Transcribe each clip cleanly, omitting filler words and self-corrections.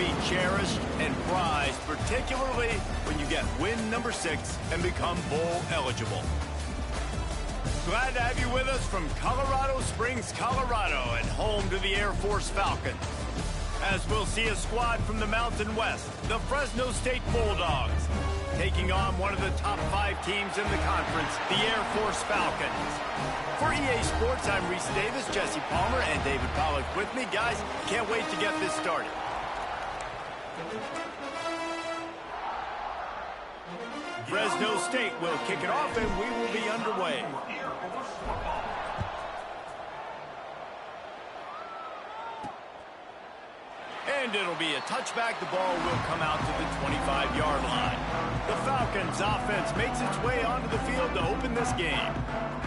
be cherished and prized, particularly when you get win number 6 and become bowl eligible. Glad to have you with us from Colorado Springs, Colorado, and home to the Air Force Falcons. As we'll see a squad from the Mountain West, the Fresno State Bulldogs, taking on one of the top 5 teams in the conference, the Air Force Falcons. For EA Sports, I'm Reese Davis, Jesse Palmer, and David Pollack with me. Guys, can't wait to get this started. Fresno State will kick it off, and we will be underway. And it'll be a touchback. The ball will come out to the 25-yard line. The Falcons' offense makes its way onto the field to open this game.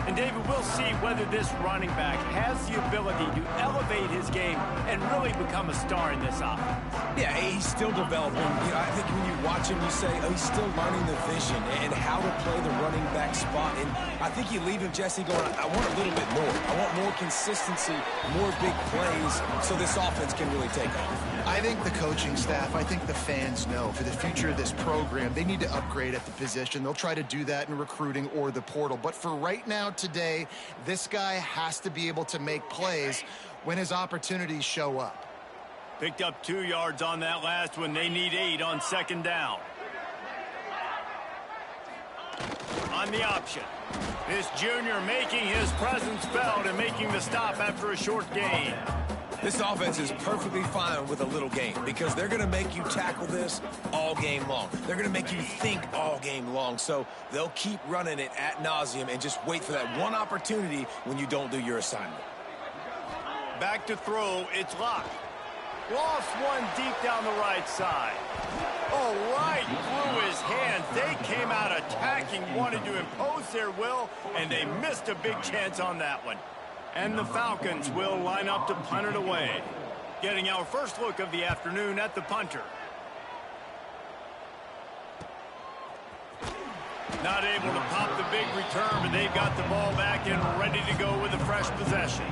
And, David, we'll see whether this running back has the ability to elevate his game and really become a star in this offense. Yeah, he's still developing. You know, I think when you watch him, you say, oh, he's still learning the vision and how to play the running back spot. And I think you leave him, Jesse, going, I want a little bit more. I want more consistency, more big plays, so this offense can really take off. I think the coaching staff, I think the fans know for the future of this program, they need to upgrade at the position. They'll try to do that in recruiting or the portal. But for right now, today, this guy has to be able to make plays when his opportunities show up. Picked up 2 yards on that last one. They need 8 on second down. On the option. This junior making his presence felt and making the stop after a short gain. This offense is perfectly fine with a little game because they're going to make you tackle this all game long. They're going to make you think all game long. So they'll keep running it ad nauseum and just wait for that one opportunity when you don't do your assignment. Back to throw. It's locked. Lost one deep down the right side. Oh, right through his hands. They came out attacking, wanted to impose their will, and they missed a big chance on that one. And the Falcons will line up to punt it away. Getting our first look of the afternoon at the punter. Not able to pop the big return, but they've got the ball back and ready to go with a fresh possession.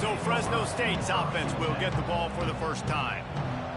So Fresno State's offense will get the ball for the first time.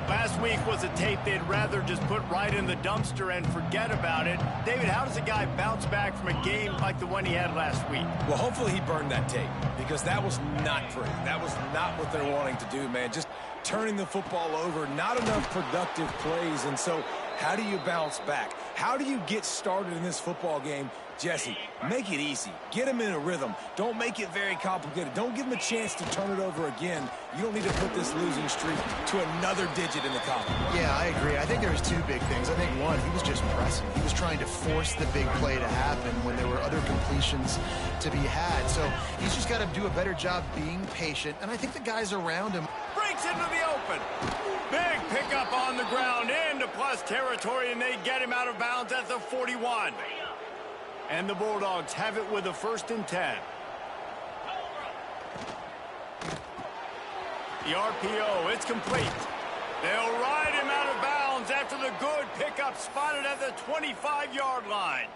Last week was a tape they'd rather just put right in the dumpster and forget about it. David, how does a guy bounce back from a game like the one he had last week? Well, hopefully he burned that tape because that was not pretty. That was not what they're wanting to do, man. Just turning the football over, not enough productive plays. And so how do you bounce back? How do you get started in this football game? Jesse, make it easy. Get him in a rhythm. Don't make it very complicated. Don't give him a chance to turn it over again. You don't need to put this losing streak to another digit in the column. Yeah, I agree. I think there was 2 big things. I think one, he was just pressing. He was trying to force the big play to happen when there were other completions to be had. So he's just got to do a better job being patient. And I think the guys around him. Breaks into the open. Big pickup on the ground into plus territory, and they get him out of bounds at the 41. And the Bulldogs have it with a 1st and 10. The RPO, it's complete. They'll ride him out of bounds after the good pickup spotted at the 25-yard line.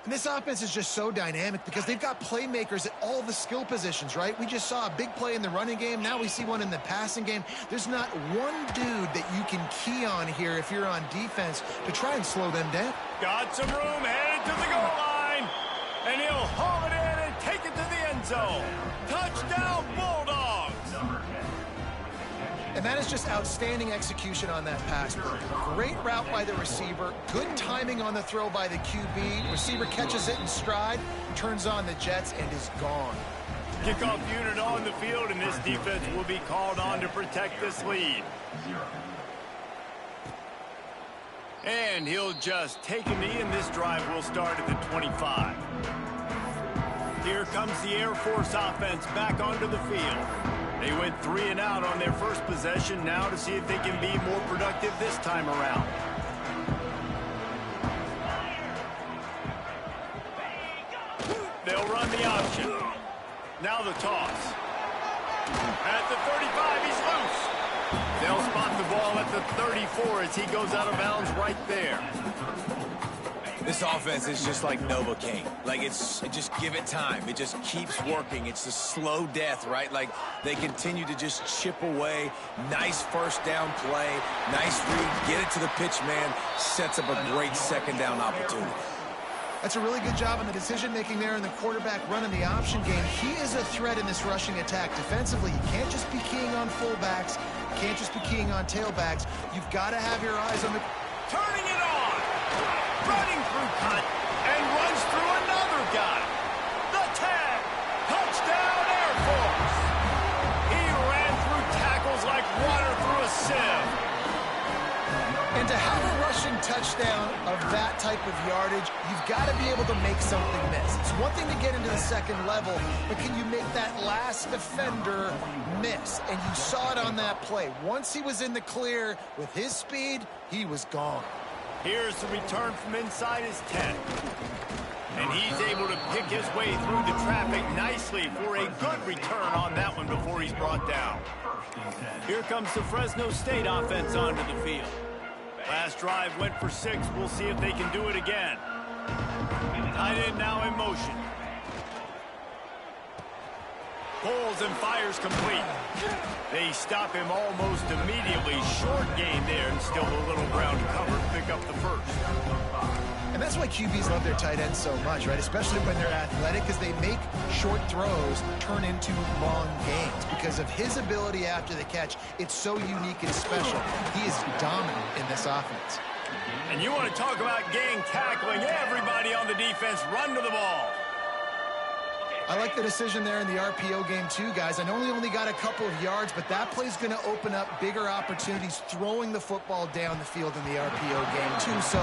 And this offense is just so dynamic because they've got playmakers at all the skill positions, right? We just saw a big play in the running game. Now we see one in the passing game. There's not one dude that you can key on here if you're on defense to try and slow them down. Got some room, headed to the goal line. And he'll haul it in and take it to the end zone. Touchdown, Bulldogs! And that is just outstanding execution on that pass play. Great route by the receiver. Good timing on the throw by the QB. Receiver catches it in stride, turns on the jets, and is gone. Kickoff unit on the field, and this defense will be called on to protect this lead. And he'll just take a knee, and this drive will start at the 25. Here comes the Air Force offense back onto the field. They went 3 and out on their first possession, now to see if they can be more productive this time around. They'll run the option. Now the toss. At the 35, he's loose. They'll spot the ball at the 34 as he goes out of bounds right there. This offense is just like Novocaine. Like, just give it time. It just keeps working. It's a slow death, right? Like, they continue to just chip away. Nice first down play. Nice read. Get it to the pitch man. Sets up a great second down opportunity. That's a really good job on the decision-making there, and the quarterback running the option game. He is a threat in this rushing attack. Defensively, you can't just be keying on fullbacks. You can't just be keying on tailbacks. You've got to have your eyes on the... Turning it on! Running through cut, and runs through another guy. The tag! Touchdown, Air Force! He ran through tackles like water through a sieve. And to have a rushing touchdown of that type of yardage, you've got to be able to make something miss. It's one thing to get into the second level, but can you make that last defender miss? And you saw it on that play. Once he was in the clear with his speed, he was gone. Here's the return from inside his 10. And he's able to pick his way through the traffic nicely for a good return on that one before he's brought down. Here comes the Fresno State offense onto the field. Last drive went for 6. We'll see if they can do it again. Tight end now in motion. Pulls and fires complete. They stop him almost immediately. Short gain there, and still a little ground to cover to pick up the first. And that's why QBs love their tight ends so much, right? Especially when they're athletic, because they make short throws turn into long gains. Because of his ability after the catch, it's so unique and special. He is dominant in this offense. And you want to talk about gang tackling. Everybody on the defense run to the ball. I like the decision there in the RPO game too, guys. I know he only got a couple of yards, but that play's going to open up bigger opportunities throwing the football down the field in the RPO game too. So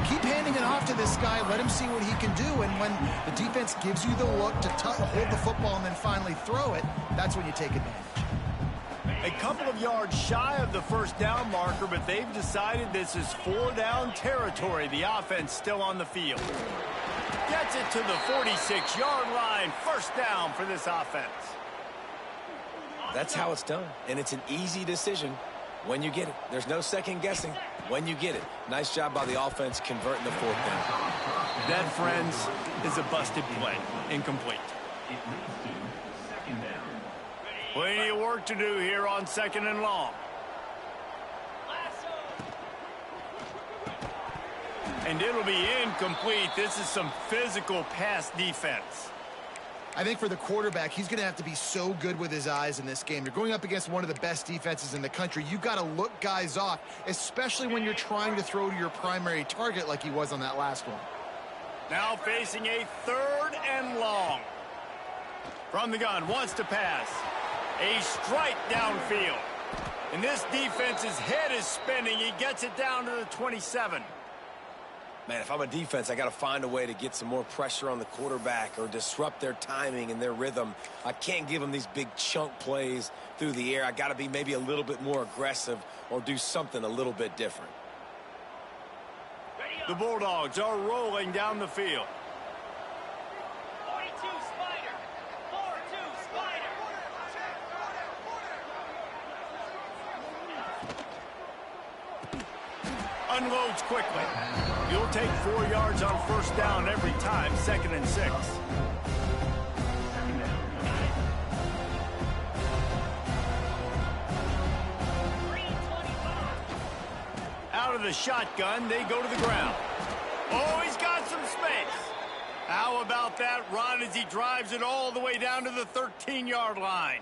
keep handing it off to this guy. Let him see what he can do. And when the defense gives you the look to hold the football and then finally throw it, that's when you take advantage. A couple of yards shy of the first down marker, but they've decided this is 4-down territory. The offense still on the field. Gets it to the 46-yard line. First down for this offense. That's how it's done, and it's an easy decision when you get it. There's no second guessing when you get it. Nice job by the offense converting the fourth down. That, friends, is a busted play. Incomplete. Plenty of work to do here on 2nd and long. And it'll be incomplete. This is some physical pass defense. I think for the quarterback, he's going to have to be so good with his eyes in this game. You're going up against one of the best defenses in the country. You've got to look guys off, especially when you're trying to throw to your primary target like he was on that last one. Now facing a 3rd and long. From the gun, wants to pass. A strike downfield. And this defense's head is spinning. He gets it down to the 27. Man, if I'm a defense, I got to find a way to get some more pressure on the quarterback or disrupt their timing and their rhythm. I can't give them these big chunk plays through the air. I got to be maybe a little bit more aggressive or do something a little bit different. The Bulldogs are rolling down the field. 42 Spider. 4-2 Spider. Unloads quickly. You'll take 4 yards on first down every time. 2nd and 6. Out of the shotgun, they go to the ground. Oh, he's got some space. How about that run as he drives it all the way down to the 13-yard line?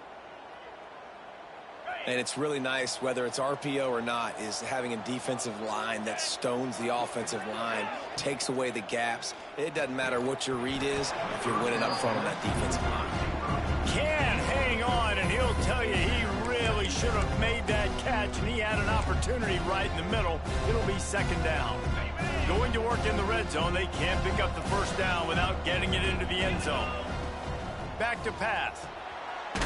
And it's really nice, whether it's RPO or not, is having a defensive line that stones the offensive line, takes away the gaps. It doesn't matter what your read is if you're winning up front on that defensive line. Can hang on, and he'll tell you he really should have made that catch, and he had an opportunity right in the middle. It'll be 2nd down. Going to work in the red zone, they can't pick up the first down without getting it into the end zone. Back to pass.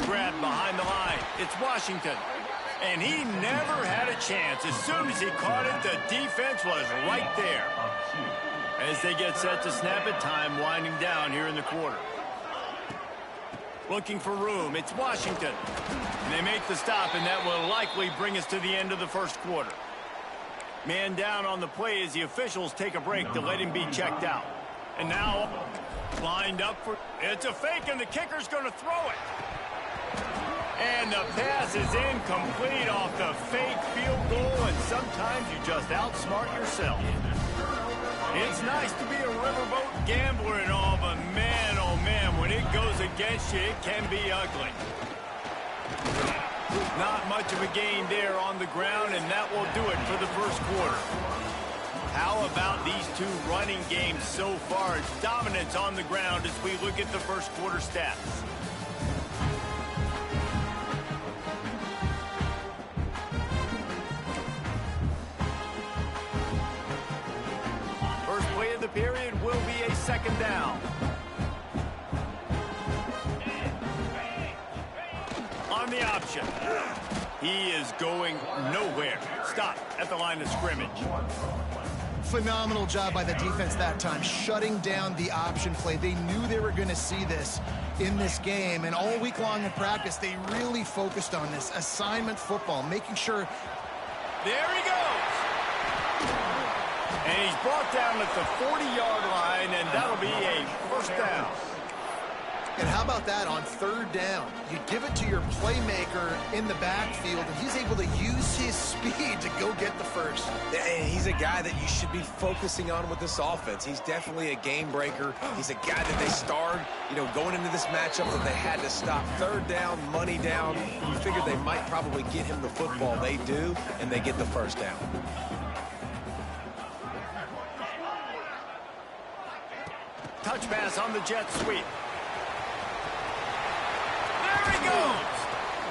Grabbed behind the line. It's Washington. And he never had a chance. As soon as he caught it, the defense was right there. As they get set to snap it, time winding down here in the quarter. Looking for room. It's Washington. And they make the stop, and that will likely bring us to the end of the first quarter. Man down on the play as the officials take a break to let him be checked out. And now lined up for, it's a fake and the kicker's going to throw it. And the pass is incomplete off the fake field goal, and sometimes you just outsmart yourself. It's nice to be a riverboat gambler and all, but man, oh man, when it goes against you, it can be ugly. Not much of a gain there on the ground, and that will do it for the first quarter. How about these two running games so far? It's dominance on the ground as we look at the first quarter stats. First play of the period will be a second down. On the option. He is going nowhere. Stop at the line of scrimmage. Phenomenal job by the defense that time, shutting down the option play. They knew they were going to see this in this game, and all week long in practice, they really focused on this assignment football, making sure. There he goes. And he's brought down at the 40-yard line, and that'll be a first down. And how about that on third down? You give it to your playmaker in the backfield, and he's able to use his speed to go get the first. And he's a guy that you should be focusing on with this offense. He's definitely a game breaker. He's a guy that they starred, going into this matchup that they had to stop. Third down, money down. You figured they might probably get him the football. They do, and they get the first down. Touch pass on the jet sweep. There he goes.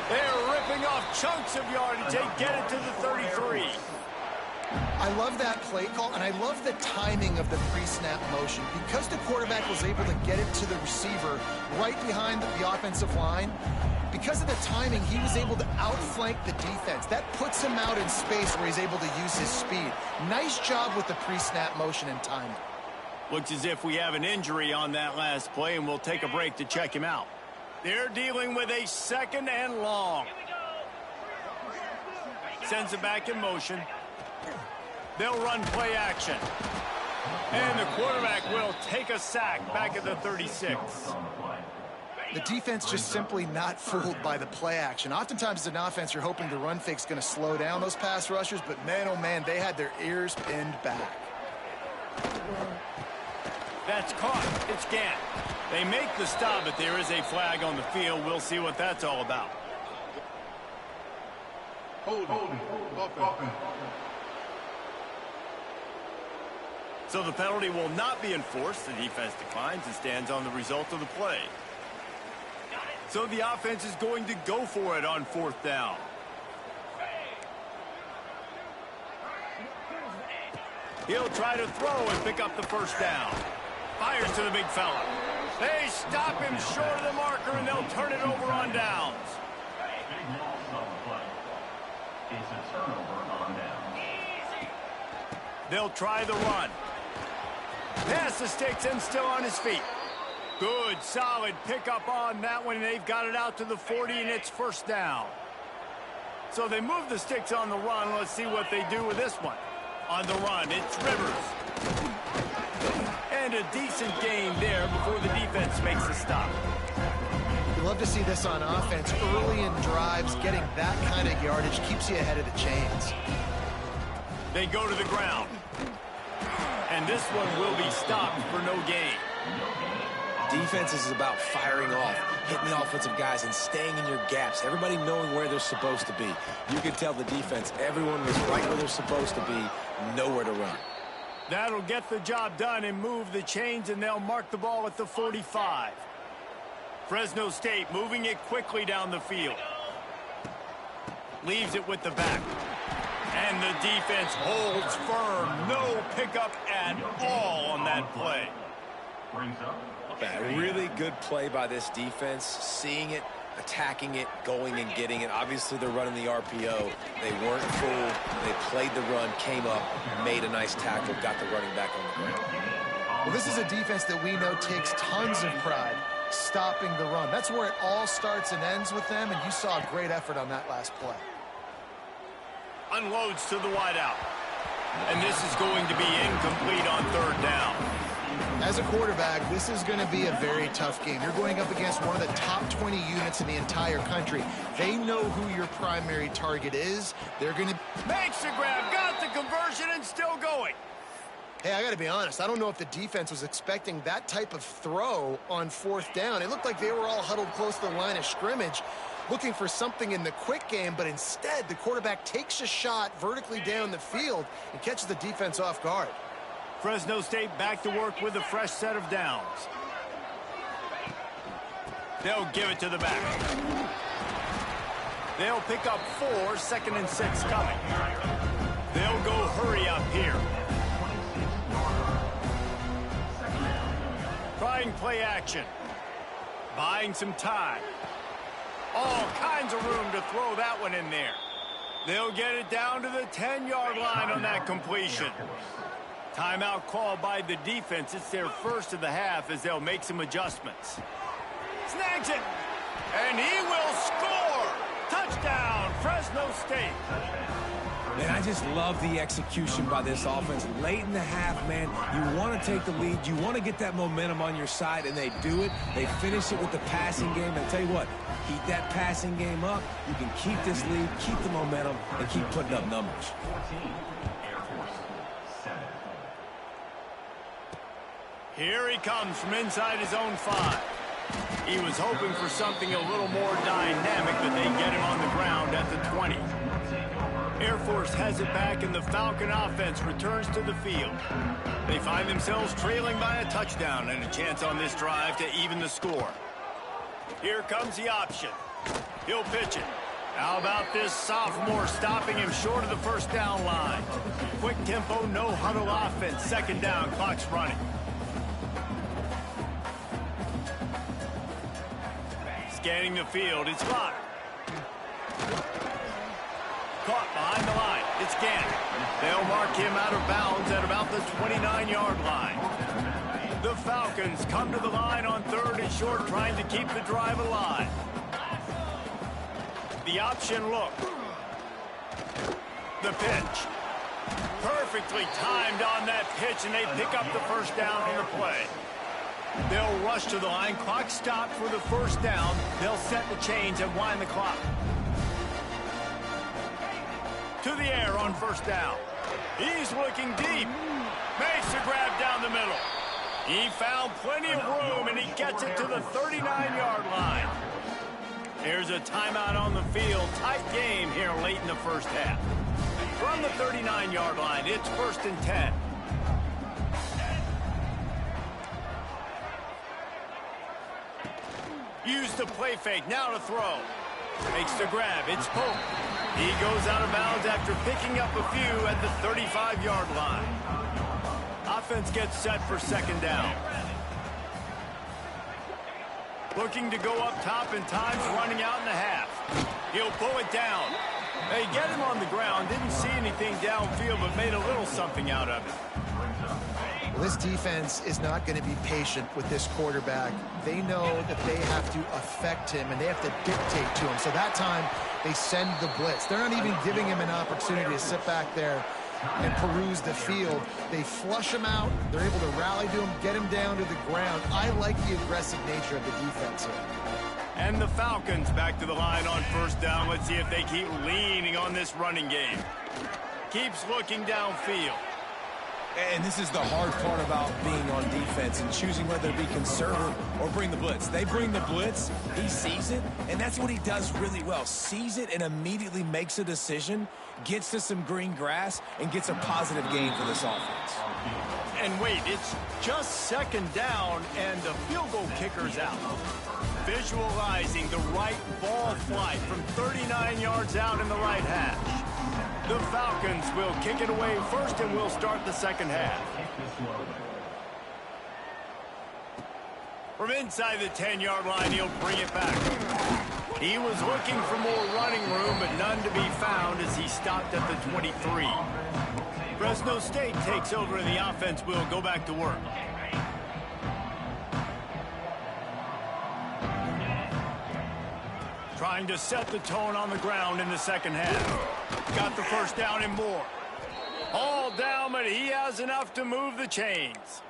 They're ripping off chunks of yardage. They get it to the 33. I love that play call, and I love the timing of the pre-snap motion. Because the quarterback was able to get it to the receiver right behind the offensive line, because of the timing, he was able to outflank the defense. That puts him out in space where he's able to use his speed. Nice job with the pre-snap motion and timing. Looks as if we have an injury on that last play, and we'll take a break to check him out. They're dealing with a second and long. Sends it back in motion. They'll run play action. And the quarterback will take a sack back at the 36. The defense just simply not fooled by the play action. Oftentimes as an offense, you're hoping the run fake's going to slow down those pass rushers, but man, oh man, they had their ears pinned back. That's caught. It's Gant. They make the stop, but there is a flag on the field. We'll see what that's all about. Holding. So the penalty will not be enforced. The defense declines and stands on the result of the play. So the offense is going to go for it on fourth down. He'll try to throw and pick up the first down. Fires to the big fella. They stop him short of the marker, and they'll turn it over on downs. Big loss on the play. It's a turnover on downs. They'll try the run. Pass the sticks and still on his feet. Good, solid pickup on that one. They've got it out to the 40, and it's first down. So they move the sticks on the run. Let's see what they do with this one. On the run, it's Rivers. And a decent gain there before the defense makes a stop. You love to see this on offense. Early in drives, getting that kind of yardage keeps you ahead of the chains. They go to the ground. And this one will be stopped for no gain. Defense is about firing off, hitting the offensive guys, and staying in your gaps. Everybody knowing where they're supposed to be. You can tell the defense, everyone was right where they're supposed to be, nowhere to run. That'll get the job done and move the chains, and they'll mark the ball at the 45. Fresno State moving it quickly down the field. Leaves it with the back. And the defense holds firm. No pickup at all on that play. Brings up. A really good play by this defense, seeing it, attacking it, going and getting it. Obviously, they're running the RPO. They weren't fooled. They played the run, came up, made a nice tackle, got the running back on the ground. Well, this is a defense that we know takes tons of pride stopping the run. That's where it all starts and ends with them, and you saw a great effort on that last play. Unloads to the wideout. And this is going to be incomplete on third down. As a quarterback, this is going to be a very tough game. You're going up against one of the top 20 units in the entire country. They know who your primary target is. They're going to... Makes the grab, got the conversion, and still going. Hey, I got to be honest. I don't know if the defense was expecting that type of throw on fourth down. It looked like they were all huddled close to the line of scrimmage, looking for something in the quick game, but instead the quarterback takes a shot vertically down the field and catches the defense off guard. Fresno State back to work with a fresh set of downs. They'll give it to the back. They'll pick up 4, 2nd and 6 coming. They'll go hurry up here. Trying play action. Buying some time. All kinds of room to throw that one in there. They'll get it down to the 10-yard line on that completion. Timeout called by the defense. It's their first of the half as they'll make some adjustments. Snags it. And he will score. Touchdown, Fresno State. Man, I just love the execution by this offense. Late in the half, man, you want to take the lead. You want to get that momentum on your side, and they do it. They finish it with the passing game. And I tell you what, keep that passing game up. You can keep this lead, keep the momentum, and keep putting up numbers. 14, Air Force 7. Here he comes from inside his own 5. He was hoping for something a little more dynamic, but they get him on the ground at the 20. Air Force has it back, and the Falcon offense returns to the field. They find themselves trailing by a touchdown and a chance on this drive to even the score. Here comes the option. He'll pitch it. How about this sophomore stopping him short of the first down line? Quick tempo, no huddle offense. 2nd down, clock's running. Scanning the field, it's locked. Caught behind the line. It's Gannon. They'll mark him out of bounds at about the 29-yard line. The Falcons come to the line on 3rd and short, trying to keep the drive alive. The option look. The pitch. Perfectly timed on that pitch, and they pick up the first down on the play. They'll rush to the line. Clock stopped for the first down. They'll set the chains and wind the clock. To the air on first down. He's looking deep. Makes the grab down the middle. He found plenty of room, and he gets it to the 39-yard line. Here's a timeout on the field. Tight game here late in the first half. From the 39-yard line, it's 1st and 10. Use the play fake. Now to throw. Makes the grab. It's Pope. He goes out of bounds after picking up a few at the 35-yard line. Offense gets set for 2nd down. Looking to go up top, and time's running out in the half. He'll pull it down. They get him on the ground. Didn't see anything downfield, but made a little something out of it. Well, this defense is not going to be patient with this quarterback. They know that they have to affect him, and they have to dictate to him. So that time, they send the blitz. They're not even giving him an opportunity to sit back there and peruse the field. They flush him out. They're able to rally to him, get him down to the ground. I like the aggressive nature of the defense here. And the Falcons back to the line on first down. Let's see if they keep leaning on this running game. Keeps looking downfield. And this is the hard part about being on defense and choosing whether to be conservative or bring the blitz. They bring the blitz, he sees it, and that's what he does really well. Sees it and immediately makes a decision, gets to some green grass, and gets a positive gain for this offense. And wait, it's just 2nd down, and the field goal kicker's out. Visualizing the right ball flight from 39 yards out in the right hash. The Falcons will kick it away first, and we'll start the 2nd half. From inside the 10-yard line, he'll bring it back. He was looking for more running room, but none to be found as he stopped at the 23. Fresno State takes over, and the offense will go back to work. Trying to set the tone on the ground in the 2nd half. Got the first down and more. Hauled down, but he has enough to move the chains.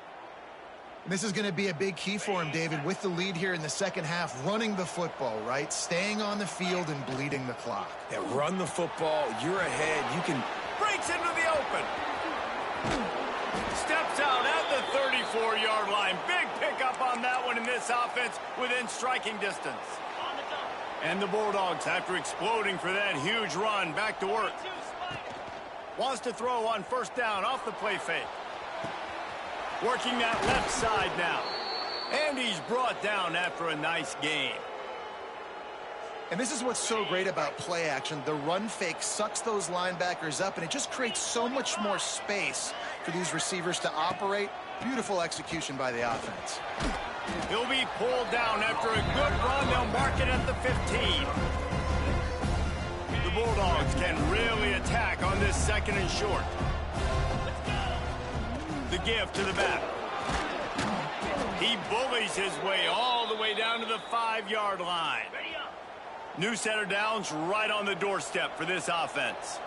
This is going to be a big key for him, David, with the lead here in the second half, running the football, right? Staying on the field and bleeding the clock. Yeah, run the football. You're ahead. You can... Breaks into the open. Steps out at the 34-yard line. Big pickup on that one in this offense within striking distance. And the Bulldogs, after exploding for that huge run, back to work. Wants to throw on first down off the play fake. Working that left side now. And he's brought down after a nice gain. And this is what's so great about play action. The run fake sucks those linebackers up, and it just creates so much more space for these receivers to operate. Beautiful execution by the offense. He'll be pulled down after a good run. They'll mark it at the 15. The Bulldogs can really attack on this second and short. The give to the back. He bullies his way all the way down to the 5-yard line. New set of downs right on the doorstep for this offense.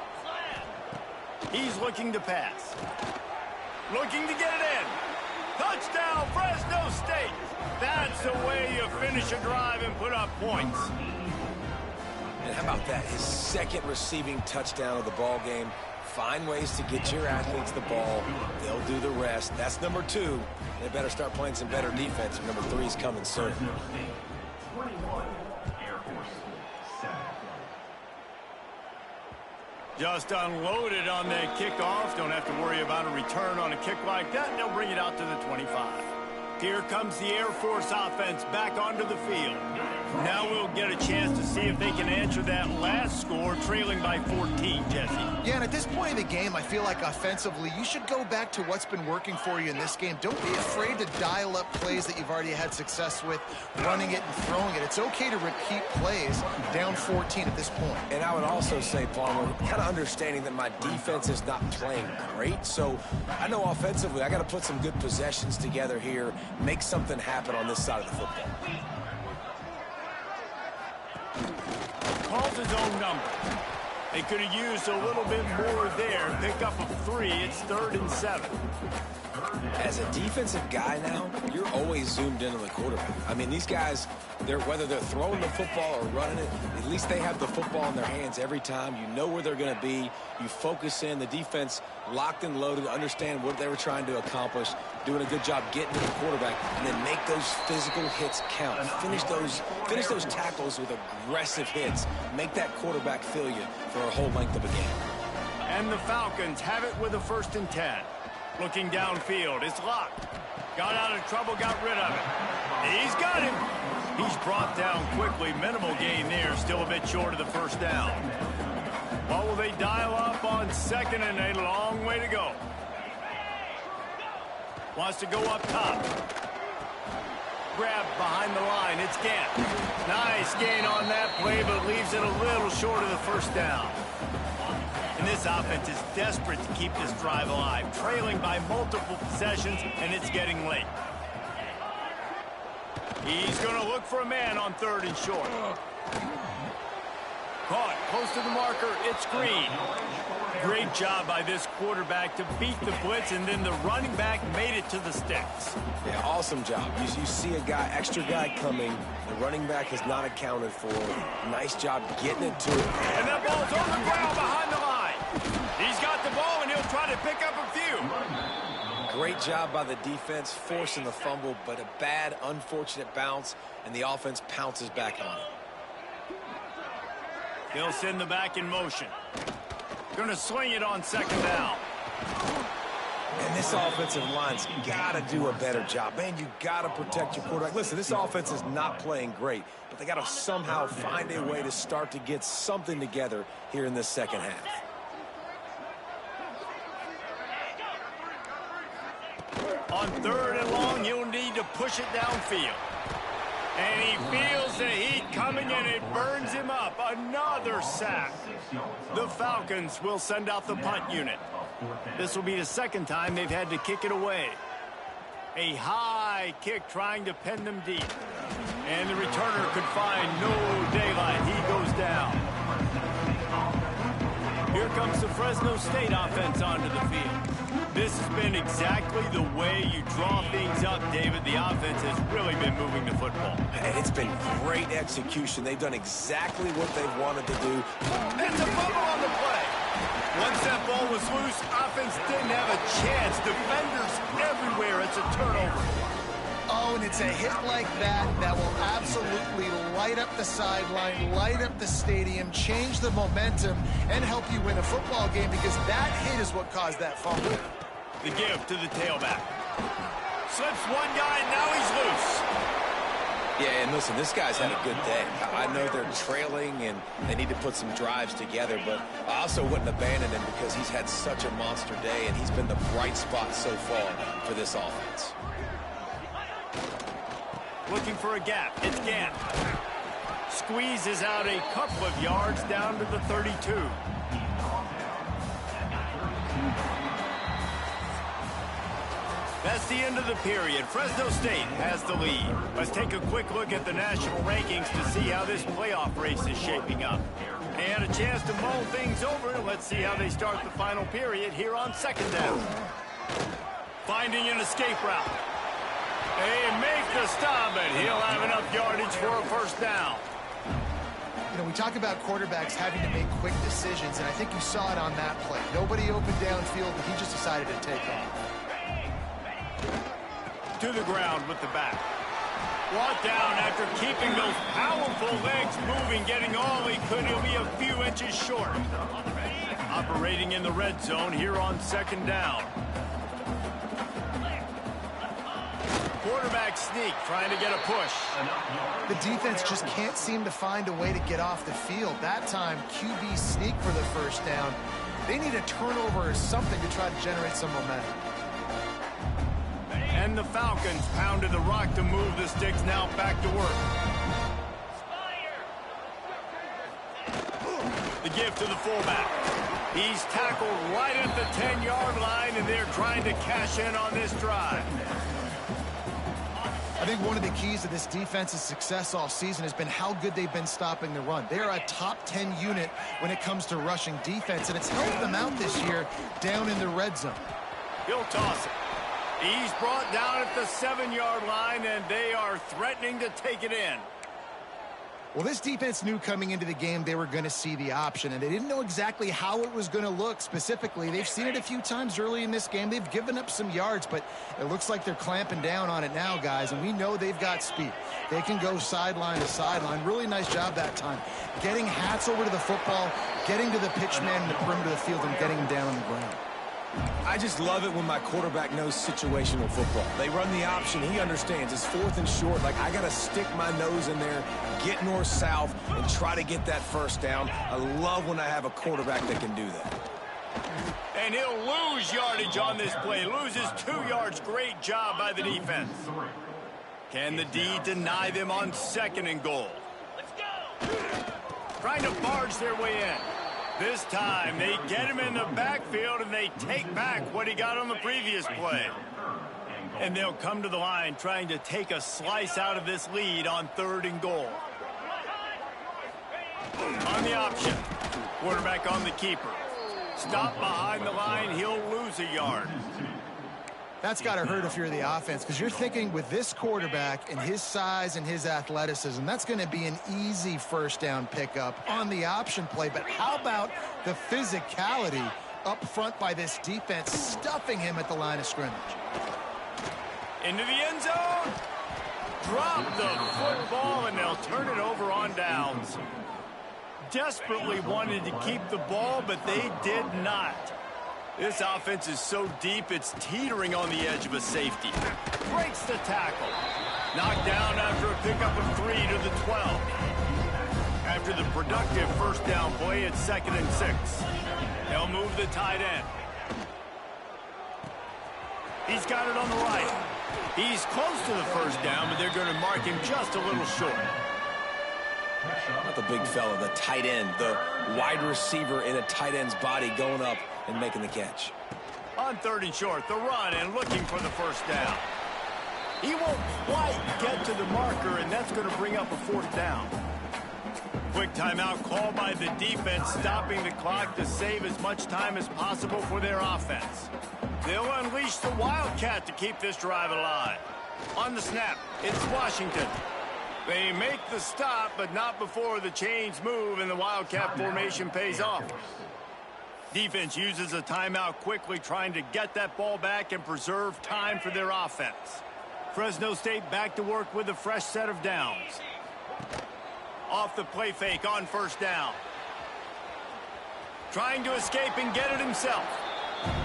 He's looking to pass. Looking to get it in. Touchdown, Fresno State. That's the way you finish a drive and put up points. And how about that? His second receiving touchdown of the ball game. Find ways to get your athletes the ball. They'll do the rest. That's number 2. They better start playing some better defense. Number 3 is coming soon. 21, Air Force 7. Just unloaded on that kickoff. Don't have to worry about a return on a kick like that. They'll bring it out to the 25. Here comes the Air Force offense back onto the field. Now we'll get a chance to see if they can answer that last score, trailing by 14, Jesse. Yeah, and at this point in the game, I feel like offensively, you should go back to what's been working for you in this game. Don't be afraid to dial up plays that you've already had success with, running it and throwing it. It's okay to repeat plays down 14 at this point. And I would also say, Palmer, kind of understanding that my defense is not playing great. So I know offensively, I got to put some good possessions together here, make something happen on this side of the football. Calls his own number. They could have used a little bit more there. Pick up a 3. It's 3rd and 7. As a defensive guy now, you're always zoomed in on the quarterback. I mean, these guys, whether they're throwing the football or running it, at least they have the football in their hands every time. You know where they're going to be. You focus in. The defense locked and loaded, understand what they were trying to accomplish, doing a good job getting to the quarterback, and then make those physical hits count. Finish those tackles with aggressive hits. Make that quarterback feel you for a whole length of a game. And the Falcons have it with a 1st and 10. Looking downfield, it's locked. Got out of trouble, got rid of it. He's got him. He's brought down quickly. Minimal gain there, still a bit short of the first down. What will they dial up on 2nd and a long way to go? Wants to go up top. Grab behind the line, it's Gant. Nice gain on that play, but leaves it a little short of the first down. And this offense is desperate to keep this drive alive, trailing by multiple possessions, and it's getting late. He's going to look for a man on 3rd and short. Caught close to the marker. It's Green. Great job by this quarterback to beat the blitz, and then the running back made it to the sticks. Yeah, awesome job. You see a extra guy coming. The running back has not accounted for. Nice job getting it to it. And that ball's on the ground behind the line. He's got the ball, and he'll try to pick up a few. Great job by the defense, forcing the fumble, but a bad, unfortunate bounce, and the offense pounces back on it. He'll send the back in motion. Going to swing it on 2nd down. And this offensive line's got to do a better job. Man, you got to protect your quarterback. Listen, this offense is not playing great, but they got to somehow find a way to start to get something together here in this second half. On 3rd and long, he'll need to push it downfield. And he feels the heat coming, and it burns him up. Another sack. The Falcons will send out the punt unit. This will be the 2nd time they've had to kick it away. A high kick trying to pin them deep. And the returner could find no daylight. He goes down. Here comes the Fresno Fresno State offense onto the field. This has been exactly the way you draw things up, David. The offense has really been moving the football. And it's been great execution. They've done exactly what they've wanted to do. It's a fumble on the play. Once that ball was loose, offense didn't have a chance. Defenders everywhere. It's a turnover. Oh, and it's a hit like that that will absolutely light up the sideline, light up the stadium, change the momentum, and help you win a football game, because that hit is what caused that fumble. The give to the tailback. Slips one guy, now he's loose. Yeah, and listen, this guy's had a good day. I know they're trailing and they need to put some drives together, but I also wouldn't abandon him because he's had such a monster day, and he's been the bright spot so far for this offense. Looking for a gap. It's Gant. Squeezes out a couple of yards down to the 32. That's the end of the period. Fresno State has the lead. Let's take a quick look at the national rankings to see how this playoff race is shaping up. They had a chance to mull things over. Let's see how they start the final period here on second down. Finding an escape route. They make the stop, and he'll have enough yardage for a first down. You know, we talk about quarterbacks having to make quick decisions, and I think you saw it on that play. Nobody opened downfield, but he just decided to take off. To the ground with the back. Brought down after keeping those powerful legs moving, getting all he could. He'll be a few inches short. Operating in the red zone here on second down. Quarterback sneak, trying to get a push. The defense just can't seem to find a way to get off the field. That time, QB sneak for the first down. They need a turnover or something to try to generate some momentum. And the Falcons pounded the rock to move the sticks, now back to work. The give to the fullback. He's tackled right at the 10-yard line, and they're trying to cash in on this drive. I think one of the keys to this defense's success all season has been how good they've been stopping the run. They're a top 10 unit when it comes to rushing defense, and it's helped them out this year down in the red zone. He'll toss it. He's brought down at the 7-yard line, and they are threatening to take it in. Well, this defense knew coming into the game they were going to see the option, and they didn't know exactly how it was going to look specifically. They've seen it a few times early in this game. They've given up some yards, but it looks like they're clamping down on it now, guys, and we know they've got speed. They can go sideline to sideline. Really nice job that time. Getting hats over to the football, getting to the pitch man in the perimeter of the field, and getting him down on the ground. I just love it when my quarterback knows situational football. They run the option. He understands. It's fourth and short. Like, I got to stick my nose in there, get north-south, and try to get that first down. I love when I have a quarterback that can do that. And he'll lose yardage on this play. Loses 2 yards. Great job by the defense. Can the D deny them on second and goal? Let's go. Trying to barge their way in. This time, they get him in the backfield, and they take back what he got on the previous play. And they'll come to the line trying to take a slice out of this lead on third and goal. On the option. Quarterback on the keeper. Stop behind the line, he'll lose a yard. That's got to hurt if you're the offense, because you're thinking with this quarterback and his size and his athleticism, that's going to be an easy first down pickup on the option play. But how about the physicality up front by this defense, stuffing him at the line of scrimmage? Into the end zone. Drop the football, and they'll turn it over on downs. Desperately wanted to keep the ball, but they did not. This offense is so deep, it's teetering on the edge of a safety. Breaks the tackle. Knocked down after a pickup of 3 to the 12. After the productive first down play, it's 2nd and 6. They'll move the tight end. He's got it on the right. He's close to the first down, but they're going to mark him just a little short. Not the big fella, the tight end, the wide receiver in a tight end's body going up and making the catch. On 3rd and short, the run and looking for the first down. He won't quite get to the marker, and that's going to bring up a 4th down. Quick timeout called by the defense, stopping the clock to save as much time as possible for their offense. They'll unleash the Wildcat to keep this drive alive. On the snap, it's Washington. They make the stop, but not before the chains move and the Wildcat formation pays off. Defense uses a timeout quickly, trying to get that ball back and preserve time for their offense. Fresno State back to work with a fresh set of downs. Off the play fake on first down. Trying to escape and get it himself.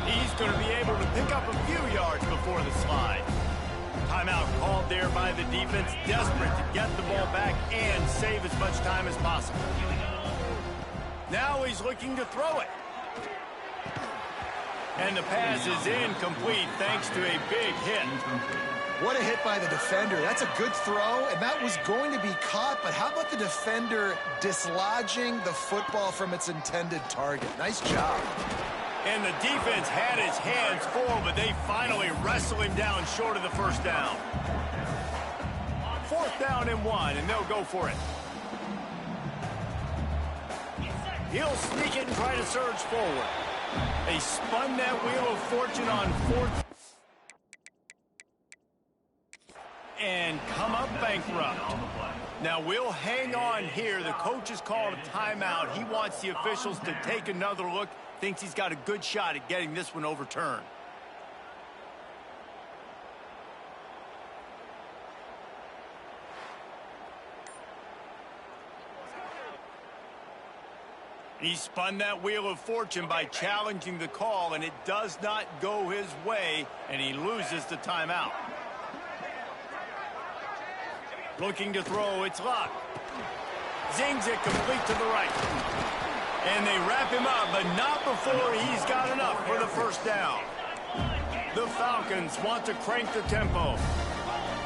He's going to be able to pick up a few yards before the slide. Timeout called there by the defense, desperate to get the ball back and save as much time as possible. Now he's looking to throw it. And the pass is incomplete thanks to a big hit. What a hit by the defender. That's a good throw, and that was going to be caught, but how about the defender dislodging the football from its intended target? Nice job. And the defense had his hands full, but they finally wrestle him down short of the first down. 4th down and 1, and they'll go for it. He'll sneak it and try to surge forward. They spun that wheel of fortune on 4th. And come up bankrupt. Now we'll hang on here. The coach has called a timeout. He wants the officials to take another look. Thinks he's got a good shot at getting this one overturned. He spun that wheel of fortune by challenging the call, and it does not go his way, and he loses the timeout. Looking to throw, it's Luck. Zings it complete to the right. And they wrap him up, but not before he's got enough for the first down. The Falcons want to crank the tempo.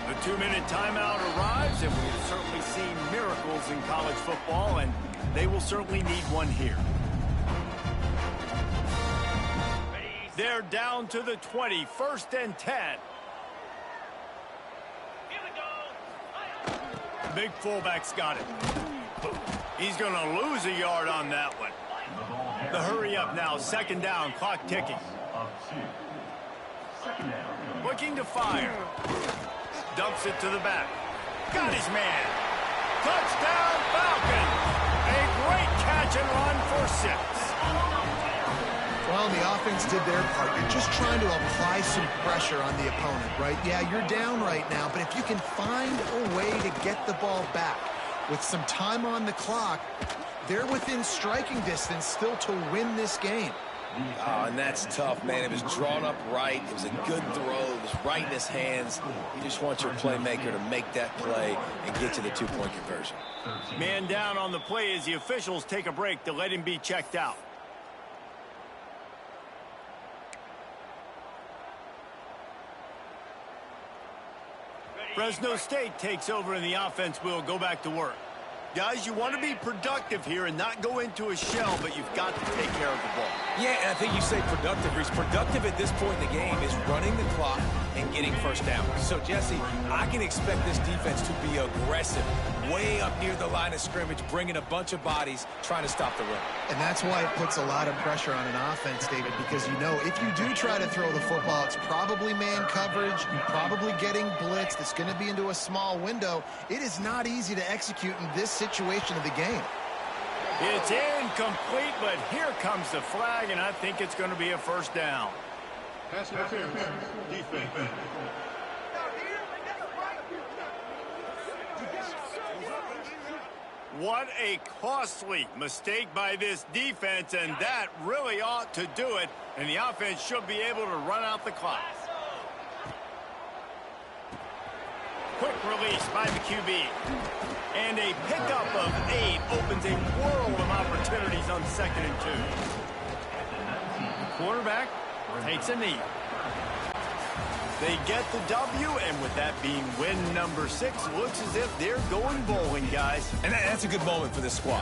The 2-minute timeout arrives, and we've certainly seen miracles in college football, and they will certainly need one here. They're down to the 20, 1st and 10. Big fullback's got it. He's going to lose a yard on that one. The hurry up now, 2nd down, clock ticking. Looking to fire. Dumps it to the back. Got his man. Touchdown, Falcons. A great catch and run for 6. Well, the offense did their part. You're just trying to apply some pressure on the opponent, right? Yeah, you're down right now, but if you can find a way to get the ball back with some time on the clock, they're within striking distance still to win this game. Oh, and that's tough, man. It was drawn up right. It was a good throw. It was right in his hands. You just want your playmaker to make that play and get to the 2-point conversion. Man down on the play as the officials take a break to let him be checked out. Fresno State takes over in the offense. We'll go back to work. Guys, you want to be productive here and not go into a shell, but you've got to take care of the ball. Yeah, and I think you say productive. He's productive at this point in the game is running the clock and getting first down. So, Jesse, I can expect this defense to be aggressive, way up near the line of scrimmage, bringing a bunch of bodies, trying to stop the run. And that's why it puts a lot of pressure on an offense, David, because you know if you do try to throw the football, it's probably man coverage, you're probably getting blitzed, it's going to be into a small window. It is not easy to execute in this situation of the game. It's incomplete, but here comes the flag, and I think it's going to be a first down. Pass interference. Defense. What a costly mistake by this defense, and that really ought to do it, and the offense should be able to run out the clock. Quick release by the QB. And a pickup of 8 opens a world of opportunities on 2nd and 2. The quarterback takes a knee. They get the W, and with that being win number 6, looks as if they're going bowling, guys. And that's a good moment for this squad.